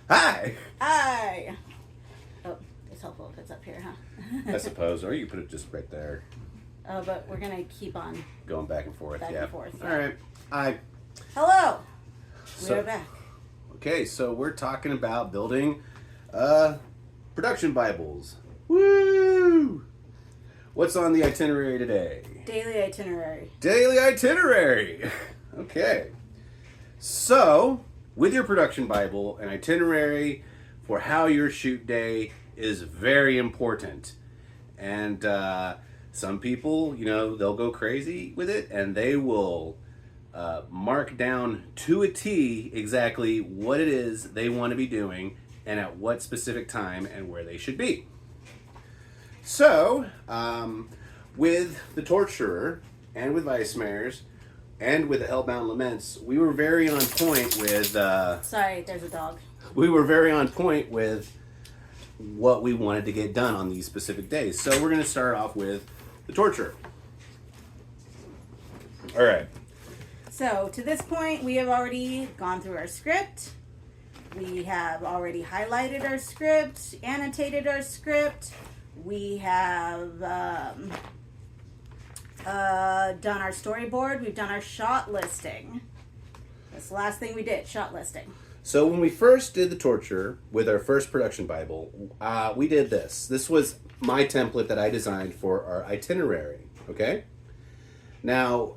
Hi! Hi. Oh, it's helpful if it's up here, huh? I suppose, or you put it just right there. Oh, but we're gonna keep on Going back and forth, back yeah. and forth. All right. Hi. Hello. We So- are back. Okay, so we're talking about building production Bibles. Woo! What's on the itinerary today? Daily itinerary. Daily itinerary! Okay. So, with your production Bible, an itinerary for how your shoot day is very important. And some people, they'll go crazy with it and they will mark down to a T exactly what it is they want to be doing and at what specific time and where they should be. So, with the Torturer and with Weissmayer's and with the Hellbound Laments, we were very on point with. Sorry, there's a dog. We were very on point with what we wanted to get done on these specific days. So we're going to start off with the Torturer. All right. So, to this point, we have already gone through our script. We have already highlighted our script, annotated our script. We have done our storyboard. We've done our shot listing. That's the last thing we did, shot listing. So when we first did the Torturer with our first production Bible, we did this. This was my template that I designed for our itinerary, okay? Now,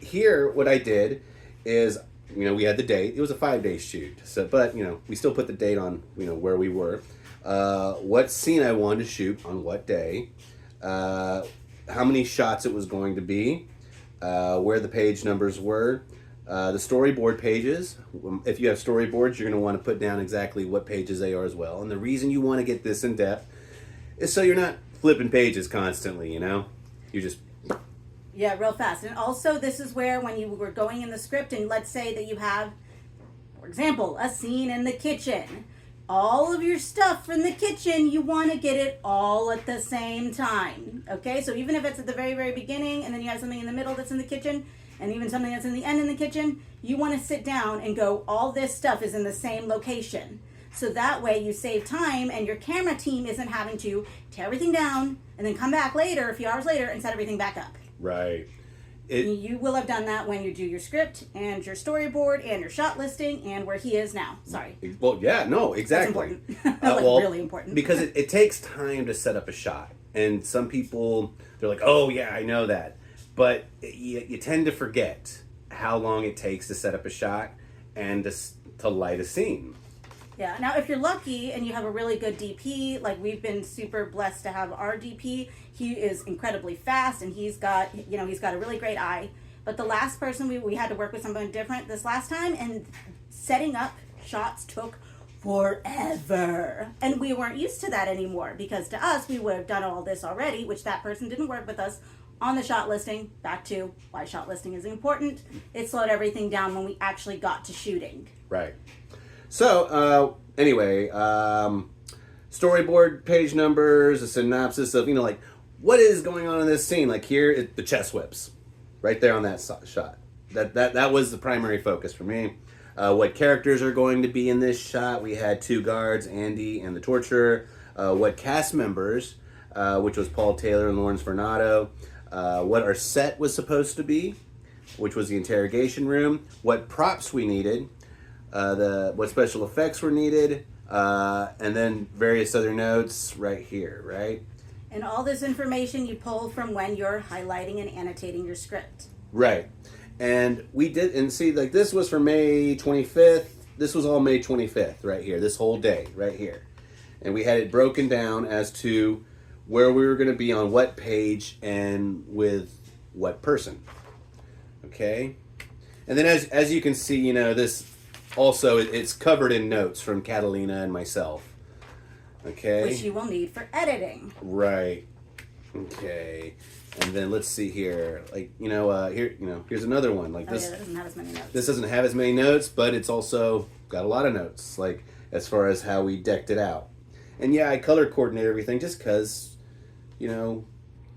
here, what I did is, we had the date. It was a 5-day shoot. So, but, we still put the date on, where we were. What scene I wanted to shoot on what day. How many shots it was going to be. Where the page numbers were. The storyboard pages. If you have storyboards, you're going to want to put down exactly what pages they are as well. And the reason you want to get this in depth is so you're not flipping pages constantly, You just... Yeah, real fast. And also, this is where when you were going in the script, and let's say that you have, for example, a scene in the kitchen. All of your stuff from the kitchen, you want to get it all at the same time. Okay? So even if it's at the very, very beginning, and then you have something in the middle that's in the kitchen, and even something that's in the end in the kitchen, you want to sit down and go, all this stuff is in the same location. So that way you save time, and your camera team isn't having to tear everything down, and then come back later, a few hours later, and set everything back up. Right. You will have done that when you do your script and your storyboard and your shot listing and where he is now. Sorry. Well, yeah, no, exactly. That's important. Really important. Because it takes time to set up a shot. And some people, they're like, oh, yeah, I know that. But you tend to forget how long it takes to set up a shot and to light a scene. Yeah. Now, if you're lucky and you have a really good DP, like we've been super blessed to have our DP, he is incredibly fast and he's got a really great eye. But the last person we had to work with someone different this last time, and setting up shots took forever. And we weren't used to that anymore because to us, we would have done all this already, which that person didn't work with us on the shot listing. Back to why shot listing is important. It slowed everything down when we actually got to shooting. Right. So, anyway, storyboard page numbers, a synopsis of, what is going on in this scene? Like here, the chest whips. Right there on that shot. That was the primary focus for me. What characters are going to be in this shot? We had 2 guards, Andy and the Torturer. What cast members, which was Paul Taylor and Lawrence Vernado. What our set was supposed to be, which was the interrogation room. What props we needed. What special effects were needed, and then various other notes right here, right? And all this information you pulled from when you're highlighting and annotating your script. Right. And we did, and see, like this was for May 25th. This was all May 25th right here, this whole day right here. And we had it broken down as to where we were going to be on what page and with what person. Okay? And then as you can see, this... Also, it's covered in notes from Catalina and myself. Okay. Which you will need for editing. Right. Okay. And then let's see here. Like, here's another one. Like this. Yeah, that doesn't have as many notes. This doesn't have as many notes, but it's also got a lot of notes, like as far as how we decked it out. And yeah, I color coordinate everything just because,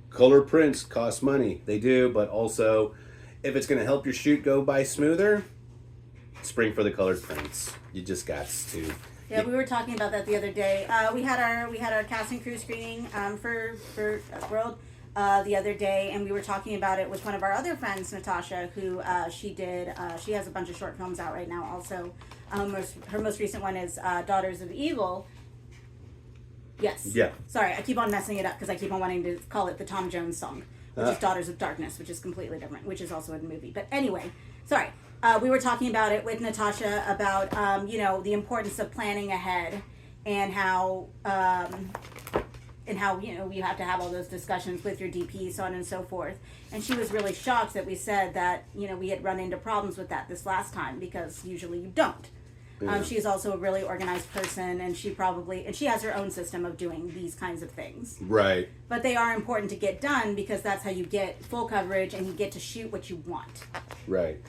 color prints cost money. They do, but also if it's going to help your shoot go by smoother, spring for the colored prints. You just got to. Yeah, we were talking about that the other day. We had our cast and crew screening for World the other day, and we were talking about it with one of our other friends, Natasha, who she has a bunch of short films out right now. Also, her most recent one is Daughters of Evil. Yes. Yeah. Sorry, I keep on messing it up because I keep on wanting to call it the Tom Jones song, which is Daughters of Darkness, which is completely different, which is also a movie. But anyway, sorry. We were talking about it with Natasha about, the importance of planning ahead and how, you have to have all those discussions with your DP, so on and so forth. And she was really shocked that we said that, we had run into problems with that this last time because usually you don't. Yeah. She's also a really organized person, and she has her own system of doing these kinds of things. Right. But they are important to get done because that's how you get full coverage and you get to shoot what you want. Right.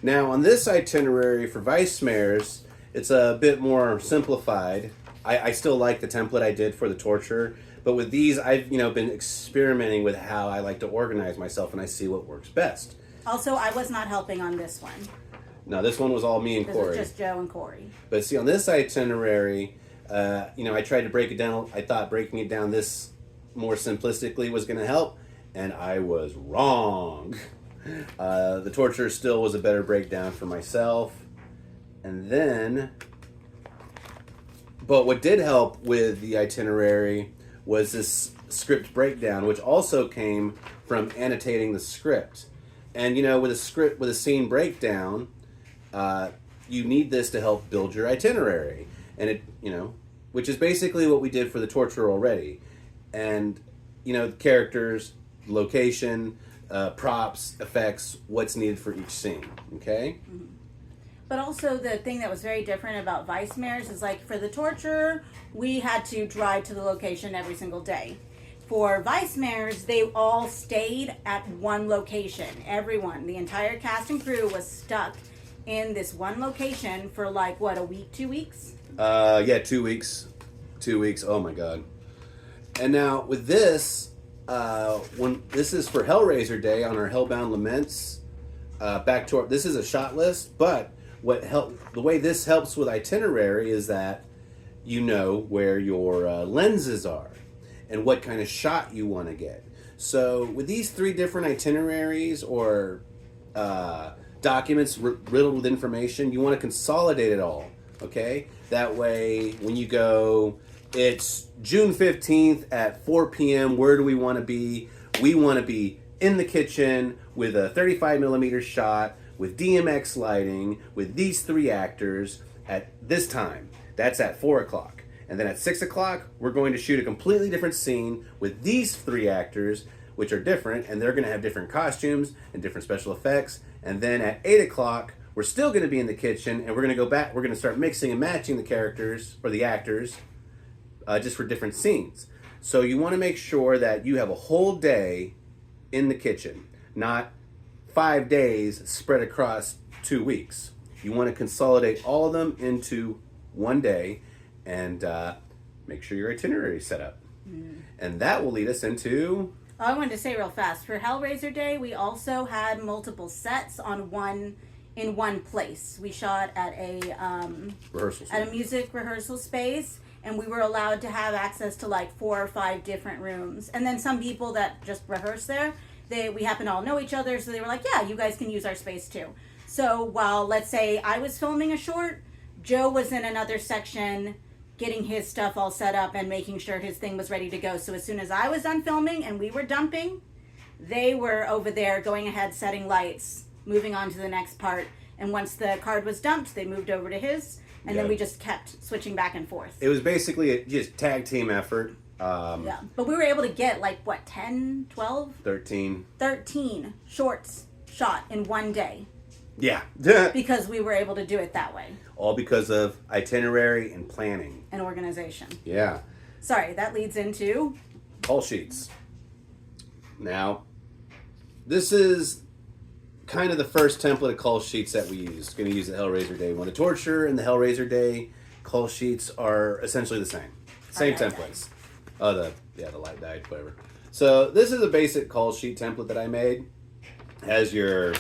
Now, on this itinerary for Vice Mares, it's a bit more simplified. I still like the template I did for the torture, but with these, I've been experimenting with how I like to organize myself, and I see what works best. Also, I was not helping on this one. No, this one was all me and This Corey. was just Joe and Corey. But see, on this itinerary, I tried to break it down. I thought breaking it down this more simplistically was going to help, and I was wrong. The torture still was a better breakdown for myself. And then, but what did help with the itinerary was this script breakdown, which also came from annotating the script. And with a scene breakdown, you need this to help build your itinerary, and it which is basically what we did for the torture already. And characters, location, props, effects, what's needed for each scene. Okay. Mm-hmm. But also the thing that was very different about Vice Mares is like for the torture, we had to drive to the location every single day. For Vice Mares, they all stayed at one location. Everyone, the entire cast and crew was stuck in this one location for a week, 2 weeks? Yeah, 2 weeks. 2 weeks. Oh my God. And now with this, when this is for Hellraiser Day on our Hellbound Laments, this is a shot list, but the way this helps with itinerary is that where your lenses are and what kind of shot you want to get. So with these 3 different itineraries or documents riddled with information, you want to consolidate it all, okay? That way, when you go, it's June 15th at 4 p.m., where do we want to be? We want to be in the kitchen with a 35 millimeter shot, with DMX lighting, with these 3 actors at this time. That's at 4 o'clock. And then at 6 o'clock, we're going to shoot a completely different scene with these 3 actors, which are different, and they're going to have different costumes and different special effects. And then at 8 o'clock, we're still going to be in the kitchen, and we're going to go back. We're going to start mixing and matching the characters, or the actors, just for different scenes. So you want to make sure that you have a whole day in the kitchen, not 5 days spread across 2 weeks. You want to consolidate all of them into one day and make sure your itinerary is set up. Mm. And that will lead us into... Oh, I wanted to say real fast, for Hellraiser Day, we also had multiple sets in one place. We shot at a music rehearsal space, and we were allowed to have access to 4 or 5 different rooms. And then some people that just rehearse there, we happen to all know each other, so they were like, yeah, you guys can use our space too. So while, let's say, I was filming a short, Joe was in another section getting his stuff all set up and making sure his thing was ready to go. So as soon as I was done filming and we were dumping, they were over there going ahead, setting lights, moving on to the next part. And once the card was dumped, they moved over to his, and then we just kept switching back and forth. It was basically a just tag team effort. Yeah, but we were able to get 10, 12? 13. 13 shorts shot in one day. Yeah. Because we were able to do it that way. All because of itinerary and planning. And organization. Yeah. Sorry, that leads into... Call sheets. Now, this is kind of the first template of call sheets that we use. Going to use the Hellraiser Day one. The Torture and the Hellraiser Day call sheets are essentially the same. Same templates. Oh, the light died, whatever. So this is a basic call sheet template that I made. Has your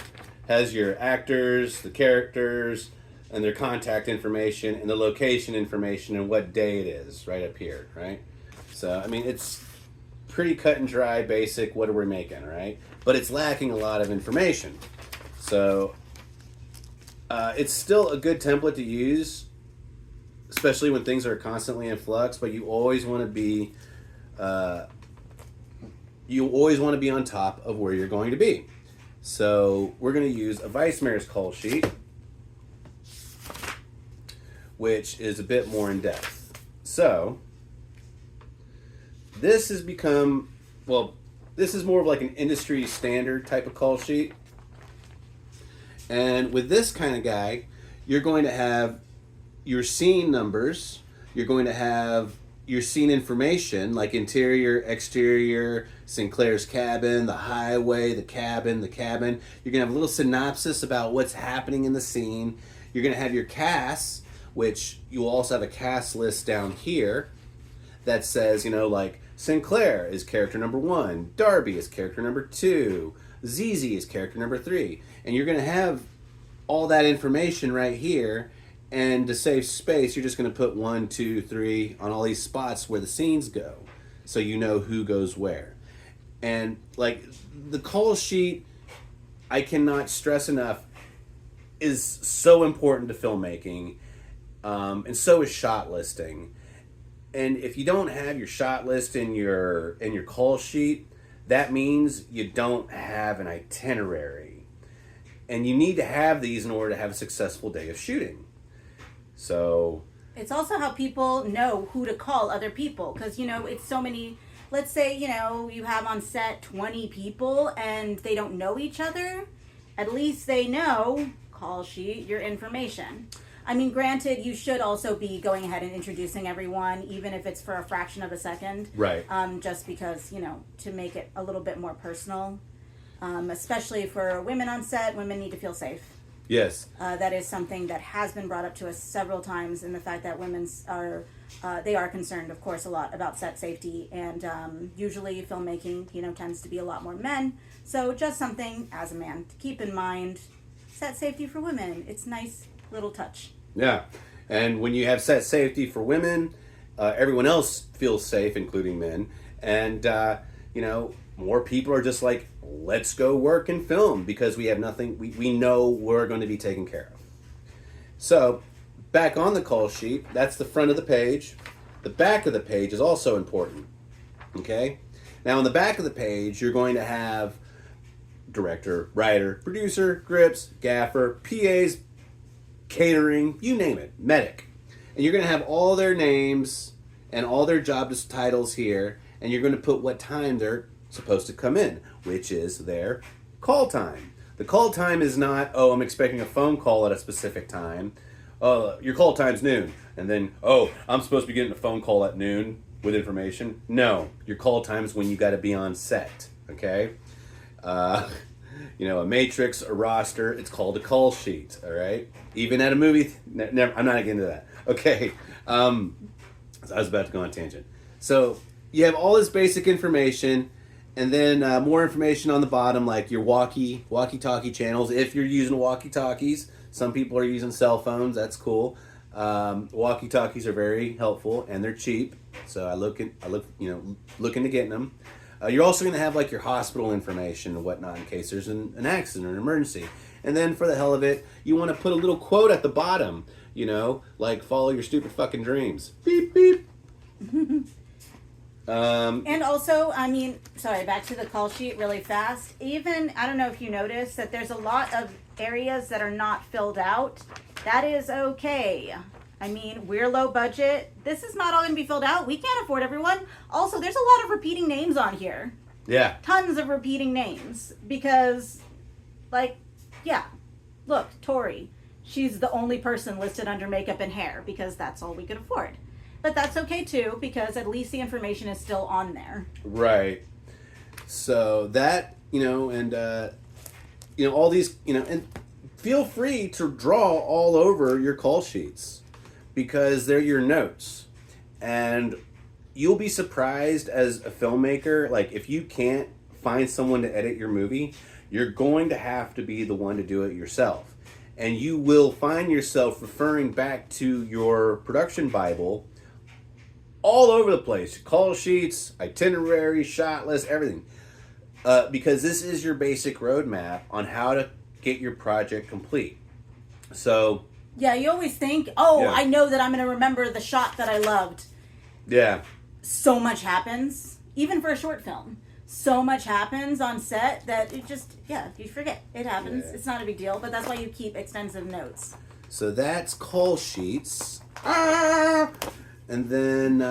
actors, the characters, and their contact information and the location information and what day it is right up here, right? So, I mean, it's pretty cut and dry, basic, what are we making, right? But it's lacking a lot of information. So, it's still a good template to use, especially when things are constantly in flux, but you always want to be on top of where you're going to be. So we're going to use a vice mayor's call sheet, which is a bit more in depth. So this has become, well, this is more of like an industry standard type of call sheet. And with this kind of guy, you're going to have your scene numbers, you're going to have your scene information like interior, exterior, Sinclair's cabin, the highway, the cabin. You're going to have a little synopsis about what's happening in the scene. You're going to have your cast, which you'll also have a cast list down here that says, you know, like Sinclair is character number 1, Darby is character number 2, ZZ is character number 3. And you're going to have all that information right here. And to save space, you're just going to put 1, 2, 3 on all these spots where the scenes go, so you know who goes where. And like the call sheet, I cannot stress enough, is so important to filmmaking, and so is shot listing. And if you don't have your shot list in your call sheet, that means you don't have an itinerary, and you need to have these in order to have a successful day of shooting. So it's also how people know who to call other people, because, you know, it's so many. Let's say, you know, you have on set 20 people and they don't know each other. At least they know, call sheet, your information. I mean, granted, you should also be going ahead and introducing everyone, even if it's for a fraction of a second. Right. Just because, you know, to make it a little bit more personal. Especially for women on set, women need to feel safe. Yes. That is something that has been brought up to us several times, in the fact that women they are concerned, of course, a lot about set safety, and usually filmmaking, you know, tends to be a lot more men. So just something as a man to keep in mind: set safety for women. It's a nice little touch. Yeah, and when you have set safety for women, everyone else feels safe, including men, and you know, more people are just like, let's go work and film, because we have nothing, we know we're going to be taken care of. So back on the call sheet, that's the front of the page. The back of the page is also important. Okay, now on the back of the page, you're going to have director, writer, producer, grips, gaffer, PAs, catering, you name it, medic. And you're going to have all their names and all their job titles here, and you're going to put what time they're supposed to come in, which is their call time. The call time is not, oh, I'm expecting a phone call at a specific time. Your call time's noon. And then, oh, I'm supposed to be getting a phone call at noon with information. No, your call time is when you got to be on set, okay? You know, a matrix, a roster, it's called a call sheet, all right? Even at a movie, never, I'm not getting into that. Okay, I was about to go on a tangent. So you have all this basic information, and then more information on the bottom, like your walkie-talkie channels, if you're using walkie-talkies. Some people are using cell phones, that's cool. Walkie-talkies are very helpful, and they're cheap, so I look into getting them. You're also going to have like your hospital information and whatnot in case there's an accident or an emergency. And then for the hell of it, you want to put a little quote at the bottom, you know, like follow your stupid fucking dreams. Beep, beep. And also, I mean, sorry, back to the call sheet really fast. Even, I don't know if you noticed that there's a lot of areas that are not filled out. That is okay. I mean, we're low budget. This is not all going to be filled out. We can't afford everyone. Also, there's a lot of repeating names on here. Yeah. Tons of repeating names. Because, like, yeah. Look, Tori. She's the only person listed under makeup and hair because that's all we could afford. But that's okay, too, because at least the information is still on there. Right. So that, you know, and, you know, all these, you know, and feel free to draw all over your call sheets, because they're your notes. And you'll be surprised as a filmmaker, like if you can't find someone to edit your movie, you're going to have to be the one to do it yourself. and you will find yourself referring back to your production Bible all over the place. Call sheets, itinerary, shot list, everything. Because this is your basic roadmap on how to get your project complete. So... Yeah, you always think, oh, Yeah. I know that I'm going to remember the shot that I loved. Yeah. So much happens, even for a short film. So much happens on set that it just, you forget. It happens. Yeah. It's not a big deal, but that's why you keep extensive notes. So that's call sheets. And then,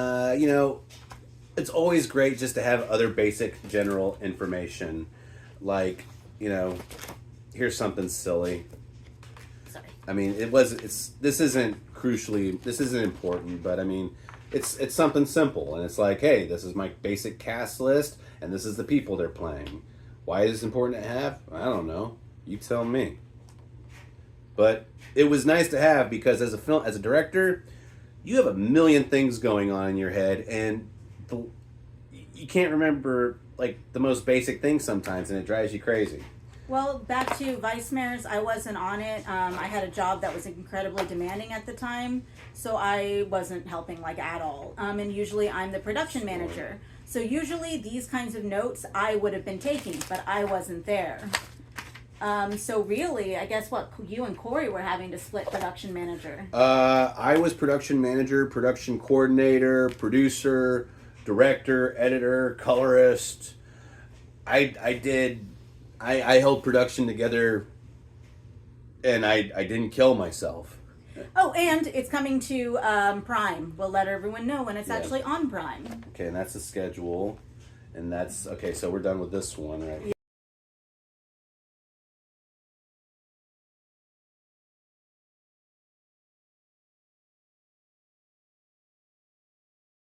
it's always great just to have other basic general information. Like, here's something silly. Sorry. I mean, this isn't important, but I mean, it's something simple. And it's like, hey, this is my basic cast list, and this is the people they're playing. Why is this important to have? I don't know. You tell me. But it was nice to have because as a director, you have a million things going on in your head, and you can't remember like the most basic things sometimes, and it drives you crazy. Well, back to Vice Mayors, I wasn't on it. I had a job that was incredibly demanding at the time, so I wasn't helping like at all. And usually I'm the production manager. So usually these kinds of notes I would have been taking, but I wasn't there. So really, I guess what you and Corey were having to split production manager. I was production manager, production coordinator, producer, director, editor, colorist. I held production together, and I didn't kill myself. Oh, and it's coming to Prime. We'll let everyone know when it's actually on Prime. Okay, and that's the schedule, and that's okay. So we're done with this one, right?